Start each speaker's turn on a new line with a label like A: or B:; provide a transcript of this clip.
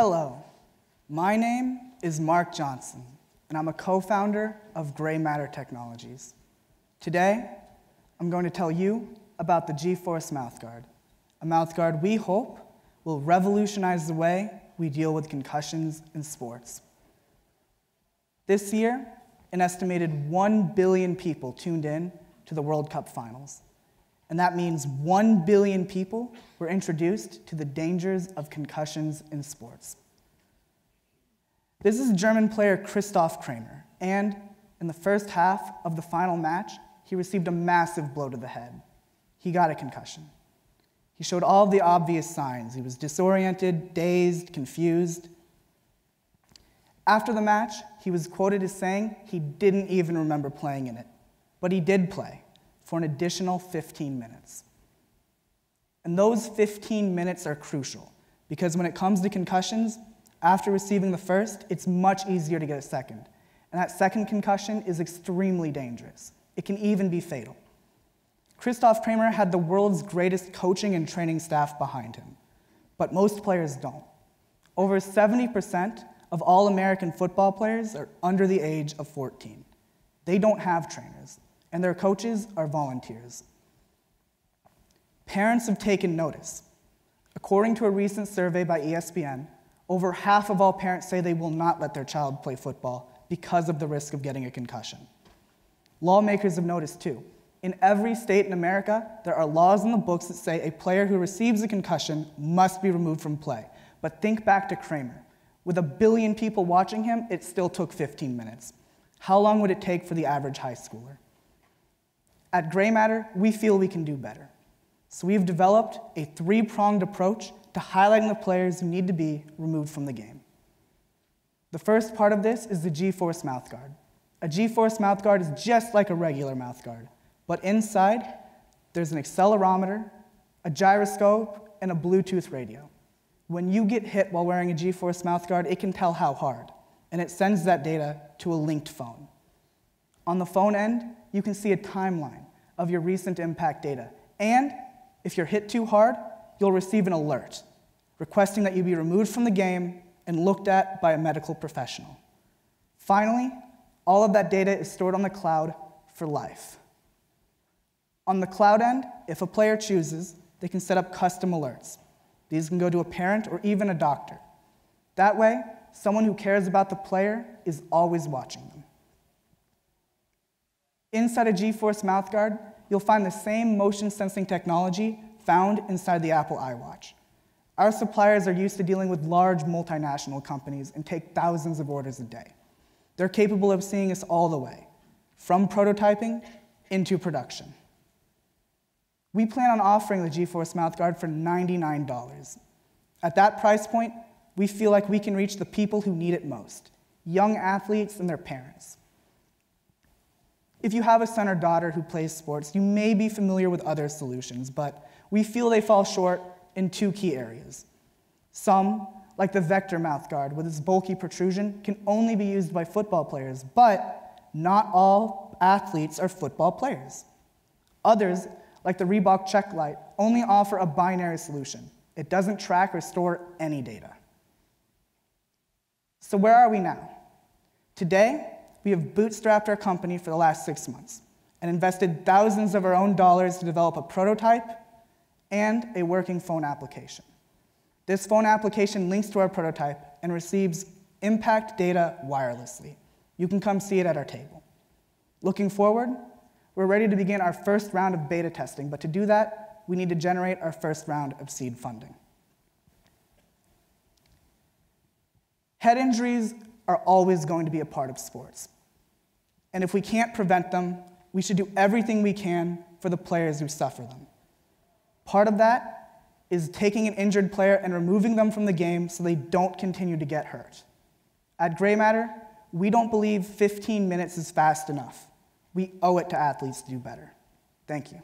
A: Hello, my name is Mark Johnson, and I'm a co-founder of Gray Matter Technologies. Today, I'm going to tell you about the G-Force mouthguard, a mouthguard we hope will revolutionize the way we deal with concussions in sports. This year, an estimated 1 billion people tuned in to the World Cup finals. And that means 1 billion people were introduced to the dangers of concussions in sports. This is German player Christoph Kramer, and in the first half of the final match, he received a massive blow to the head. He got a concussion. He showed all of the obvious signs. He was disoriented, dazed, confused. After the match, he was quoted as saying he didn't even remember playing in it, but he did play for an additional 15 minutes. And those 15 minutes are crucial, because when it comes to concussions, after receiving the first, it's much easier to get a second. And that second concussion is extremely dangerous. It can even be fatal. Christoph Kramer had the world's greatest coaching and training staff behind him, but most players don't. Over 70% of all American football players are under the age of 14. They don't have trainers, and their coaches are volunteers. Parents have taken notice. According to a recent survey by ESPN, over half of all parents say they will not let their child play football because of the risk of getting a concussion. Lawmakers have noticed too. In every state in America, there are laws in the books that say a player who receives a concussion must be removed from play. But think back to Kramer. With 1 billion people watching him, it still took 15 minutes. How long would it take for the average high schooler? At Gray Matter, we feel we can do better. So we've developed a 3-pronged approach to highlighting the players who need to be removed from the game. The first part of this is the G-Force mouthguard. A G-Force mouthguard is just like a regular mouthguard, but inside, there's an accelerometer, a gyroscope, and a Bluetooth radio. When you get hit while wearing a G-Force mouthguard, it can tell how hard, and it sends that data to a linked phone. On the phone end, you can see a timeline of your recent impact data, and if you're hit too hard, you'll receive an alert requesting that you be removed from the game and looked at by a medical professional. Finally, all of that data is stored on the cloud for life. On the cloud end, if a player chooses, they can set up custom alerts. These can go to a parent or even a doctor. That way, someone who cares about the player is always watching them. Inside a G-Force mouthguard, you'll find the same motion sensing technology found inside the Apple iWatch. Our suppliers are used to dealing with large multinational companies and take thousands of orders a day. They're capable of seeing us all the way, from prototyping into production. We plan on offering the G-Force mouthguard for $99. At that price point, we feel like we can reach the people who need it most, young athletes and their parents. If you have a son or daughter who plays sports, you may be familiar with other solutions, but we feel they fall short in 2 key areas. Some, like the Vector mouthguard with its bulky protrusion, can only be used by football players, but not all athletes are football players. Others, like the Reebok Check Light, only offer a binary solution. It doesn't track or store any data. So where are we now? Today, we have bootstrapped our company for the last 6 months and invested thousands of our own dollars to develop a prototype and a working phone application. This phone application links to our prototype and receives impact data wirelessly. You can come see it at our table. Looking forward, we're ready to begin our first round of beta testing, but to do that, we need to generate our first round of seed funding. Head injuries are always going to be a part of sports. And if we can't prevent them, we should do everything we can for the players who suffer them. Part of that is taking an injured player and removing them from the game so they don't continue to get hurt. At Gray Matter, we don't believe 15 minutes is fast enough. We owe it to athletes to do better. Thank you.